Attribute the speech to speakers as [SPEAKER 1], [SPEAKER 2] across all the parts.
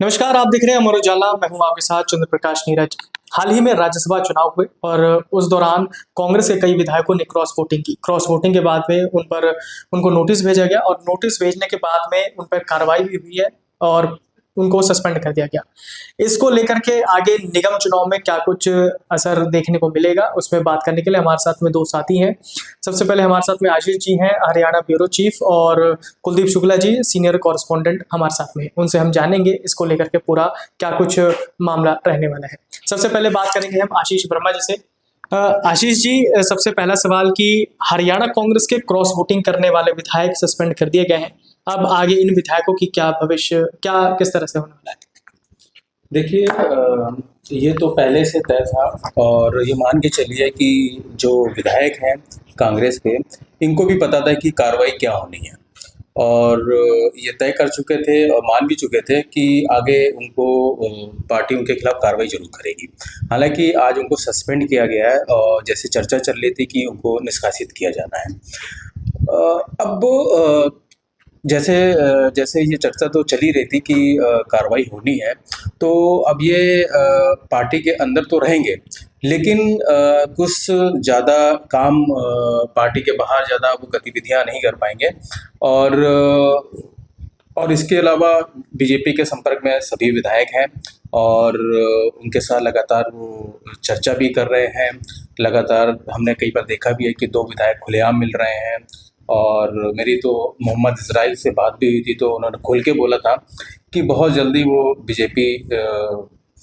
[SPEAKER 1] नमस्कार, आप देख रहे हैं अमर उजाला। मैं हूं आपके साथ चंद्र प्रकाश नीरज। हाल ही में राज्यसभा चुनाव हुए और उस दौरान कांग्रेस के कई विधायकों ने क्रॉस वोटिंग की। क्रॉस वोटिंग के बाद में उनको नोटिस भेजा गया और नोटिस भेजने के बाद में उन पर कार्रवाई भी हुई है और उनको सस्पेंड कर दिया गया। इसको लेकर के आगे निगम चुनाव में क्या कुछ असर देखने को मिलेगा, उसमें बात करने के लिए हमारे साथ में दो साथी हैं। सबसे पहले हमारे साथ में आशीष जी हैं, हरियाणा ब्यूरो चीफ, और कुलदीप शुक्ला जी, सीनियर कॉरेस्पॉन्डेंट हमारे साथ में हैं। उनसे हम जानेंगे इसको लेकर के पूरा क्या कुछ मामला रहने वाला है। सबसे पहले बात करेंगे हम आशीष वर्मा जी से। आशीष जी, सबसे पहला सवाल कि हरियाणा कांग्रेस के क्रॉस वोटिंग करने वाले विधायक सस्पेंड कर दिए गए हैं। अब आगे इन विधायकों की क्या भविष्य, क्या किस तरह से होने वाला है?
[SPEAKER 2] देखिए, ये तो पहले से तय था और ये मान के चलिए कि जो विधायक हैं कांग्रेस के, इनको भी पता था कि कार्रवाई क्या होनी है और ये तय कर चुके थे और मान भी चुके थे कि आगे उनको पार्टी उनके खिलाफ कार्रवाई जरूर करेगी। हालांकि आज उनको सस्पेंड किया गया है और जैसे चर्चा चल रही थी कि उनको निष्कासित किया जाना है। अब जैसे जैसे ये चर्चा तो चली रही थी कि कार्रवाई होनी है, तो अब ये पार्टी के अंदर तो रहेंगे, लेकिन कुछ ज़्यादा काम पार्टी के बाहर ज़्यादा वो गतिविधियां नहीं कर पाएंगे। और और इसके अलावा बीजेपी के संपर्क में सभी विधायक हैं और उनके साथ लगातार वो चर्चा भी कर रहे हैं। लगातार हमने कई बार देखा भी है कि दो विधायक खुलेआम मिल रहे हैं और मेरी तो मोहम्मद इजराइल से बात भी हुई थी, तो उन्होंने खुल के बोला था कि बहुत जल्दी वो बीजेपी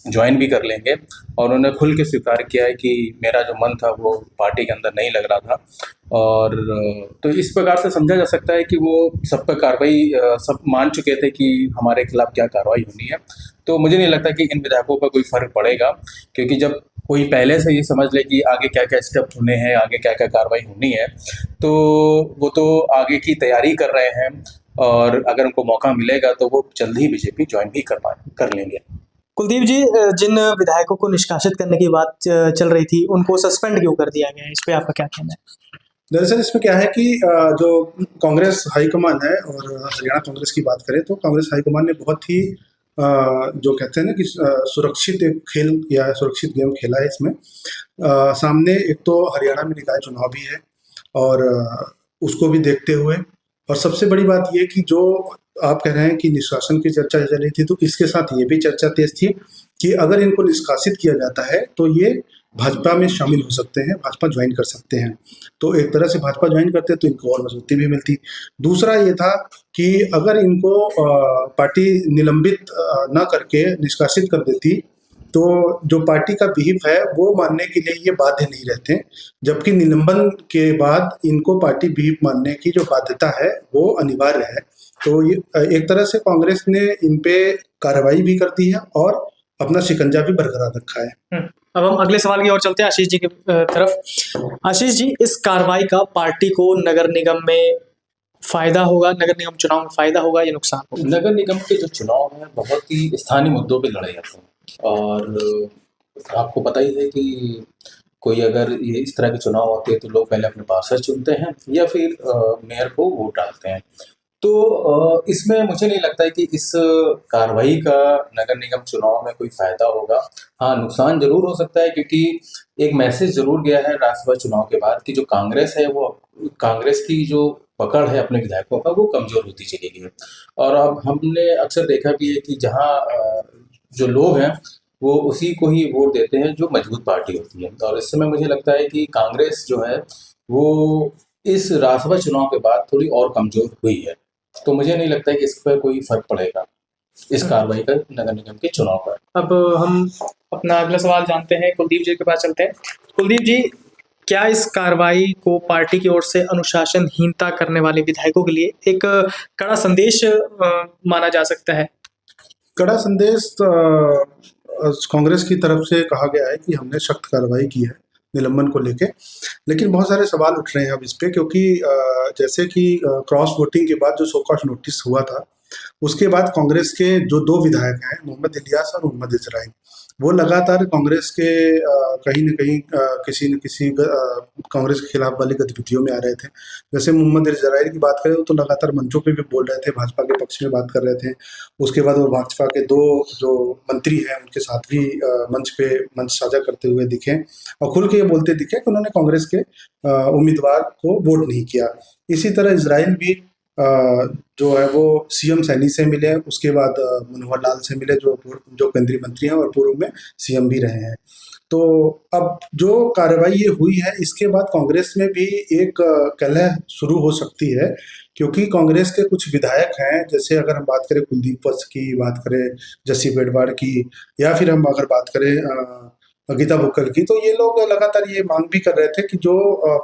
[SPEAKER 2] ज्वाइन भी कर लेंगे और उन्होंने खुल के स्वीकार किया है कि मेरा जो मन था वो पार्टी के अंदर नहीं लग रहा था। और तो इस प्रकार से समझा जा सकता है कि वो सब पर कार्रवाई सब मान चुके थे कि हमारे खिलाफ क्या कार्रवाई होनी है। तो मुझे नहीं लगता कि इन विधायकों पर कोई फर्क पड़ेगा, क्योंकि जब कोई पहले से ये समझ ले कि आगे क्या क्या स्टेप होने हैं, आगे क्या क्या कार्रवाई होनी है, तो वो तो आगे की तैयारी कर रहे हैं और अगर उनको मौका मिलेगा तो वो जल्द ही बीजेपी ज्वाइन भी कर लेंगे।
[SPEAKER 1] कुलदीप जी, जिन विधायकों को निष्कासित करने की बात चल रही थी, उनको सस्पेंड क्यों कर दिया गया है? इस पे आपका क्या कहना है?
[SPEAKER 3] दरअसल इसमें क्या है कि जो कांग्रेस हाईकमान है, और हरियाणा कांग्रेस की बात करें तो कांग्रेस हाईकमान ने बहुत ही जो कहते हैं ना कि सुरक्षित एक खेल या सुरक्षित गेम खेला है इसमें। सामने एक तो हरियाणा में निकाय चुनाव भी है और उसको भी देखते हुए, और सबसे बड़ी बात यह कि जो आप कह रहे हैं कि निष्कासन की चर्चा चल रही थी, तो इसके साथ ये भी चर्चा तेज थी कि अगर इनको निष्कासित किया जाता है तो ये भाजपा में शामिल हो सकते हैं, भाजपा ज्वाइन कर सकते हैं। तो एक तरह से भाजपा ज्वाइन करते तो इनको और मजबूती भी मिलती। दूसरा ये था कि अगर इनको पार्टी निलंबित न करके निष्कासित कर देती तो जो पार्टी का विहिप है वो मानने के लिए ये बाध्य नहीं रहते, जबकि निलंबन के बाद इनको पार्टी विहिप मानने की जो बाध्यता है वो अनिवार्य है। तो ये एक तरह से कांग्रेस ने इन पे कार्रवाई भी कर दी है और अपना शिकंजा भी बरकरार रखा है।
[SPEAKER 1] अब हम अगले सवाल की ओर चलते हैं, आशीष जी की तरफ। आशीष जी, इस कार्रवाई का पार्टी को नगर निगम में फायदा होगा, नगर निगम चुनाव में फायदा होगा या नुकसान होगा?
[SPEAKER 2] नगर निगम के जो चुनाव हैं बहुत ही स्थानीय मुद्दों पे लड़े जाते हैं और आपको पता ही है कि कोई अगर ये इस तरह के चुनाव होते हैं तो लोग पहले अपने पार्षद चुनते हैं या फिर मेयर को वोट डालते हैं। तो इसमें मुझे नहीं लगता है कि इस कार्रवाई का नगर निगम चुनाव में कोई फायदा होगा। हाँ, नुकसान जरूर हो सकता है, क्योंकि एक मैसेज जरूर गया है राज्यसभा चुनाव के बाद कि जो कांग्रेस है वो कांग्रेस की जो पकड़ है अपने विधायकों का वो कमजोर होती चली गई है। और अब हमने अक्सर देखा भी है कि जहाँ जो लोग हैं वो उसी को ही वोट देते हैं जो मजबूत पार्टी होती है। और इस समय मुझे लगता है कि कांग्रेस जो है वो इस राज्यसभा चुनाव के बाद थोड़ी और कमजोर हुई है। तो मुझे नहीं लगता है कि इस पर कोई फर्क पड़ेगा इस कार्रवाई का नगर निगम के चुनाव पर।
[SPEAKER 1] अब हम अपना अगला सवाल जानते हैं, कुलदीप जी के पास चलते हैं। कुलदीप जी, क्या इस कार्रवाई को पार्टी की ओर से अनुशासनहीनता करने वाले विधायकों के लिए एक कड़ा संदेश माना जा सकता है?
[SPEAKER 3] कड़ा संदेश कांग्रेस की तरफ से कहा गया है कि हमने सख्त कार्रवाई की है निलंबन को लेके, लेकिन बहुत सारे सवाल उठ रहे हैं अब इस पे, क्योंकि जैसे कि क्रॉस वोटिंग के बाद जो शोकॉज नोटिस हुआ था, उसके बाद कांग्रेस के जो दो विधायक हैं, मोहम्मद इलियास और मोहम्मद इजराइल, वो लगातार कांग्रेस के कहीं न कहीं किसी न किसी कांग्रेस के खिलाफ वाली गतिविधियों में आ रहे थे। जैसे मोहम्मद इजराइल की बात करें तो लगातार मंचों पे भी बोल रहे थे, भाजपा के पक्ष में बात कर रहे थे। उसके बाद वो भाजपा के 2 जो मंत्री हैं उनके साथ भी मंच साझा करते हुए दिखे और खुल के ये बोलते दिखे कि उन्होंने कांग्रेस के उम्मीदवार को वोट नहीं किया। इसी तरह इजराइल भी जो है वो सीएम सैनी से मिले, उसके बाद मनोहर लाल से मिले जो केंद्रीय मंत्री हैं और पूर्व में सीएम भी रहे हैं। तो अब जो कार्रवाई ये हुई है इसके बाद कांग्रेस में भी एक कलह शुरू हो सकती है, क्योंकि कांग्रेस के कुछ विधायक हैं, जैसे अगर हम बात करें कुलदीप वत्स की, बात करें जस्सी बेड़वाड़ की, या फिर हम अगर बात करें गीता बुक्कल की, तो ये लोग लगातार ये मांग भी कर रहे थे कि जो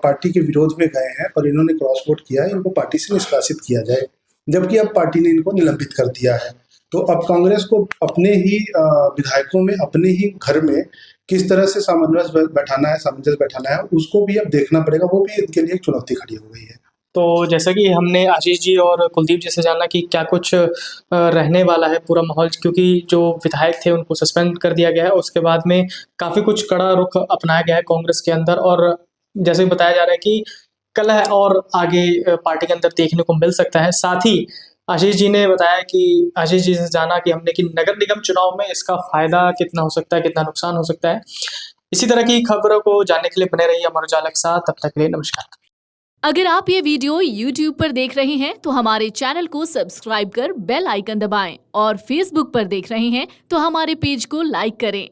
[SPEAKER 3] पार्टी के विरोध में गए हैं और इन्होंने क्रॉस वोट किया है, इनको पार्टी से निष्कासित किया जाए, जबकि अब पार्टी ने इनको निलंबित कर दिया है। तो अब कांग्रेस को अपने ही विधायकों में, अपने ही घर में किस तरह से सामंजस्य बैठाना है, उसको भी अब देखना पड़ेगा। वो भी इनके लिए एक चुनौती खड़ी हो गई है।
[SPEAKER 1] तो जैसा कि हमने आशीष जी और कुलदीप जी से जाना कि क्या कुछ रहने वाला है पूरा माहौल, क्योंकि जो विधायक थे उनको सस्पेंड कर दिया गया है, उसके बाद में काफ़ी कुछ कड़ा रुख अपनाया गया है कांग्रेस के अंदर, और जैसे बताया जा रहा है कि कलह और आगे पार्टी के अंदर देखने को मिल सकता है। साथ ही आशीष जी ने बताया कि आशीष जी से जाना कि हमने कि नगर निगम चुनाव में इसका फ़ायदा कितना हो सकता है, कितना नुकसान हो सकता है। इसी तरह की खबरों को जानने के लिए बने रहिए अमर उजाला के साथ। तब तक के लिए नमस्कार।
[SPEAKER 4] अगर आप ये वीडियो YouTube पर देख रहे हैं तो हमारे चैनल को सब्सक्राइब कर बेल आइकन दबाएं, और Facebook पर देख रहे हैं तो हमारे पेज को लाइक करें।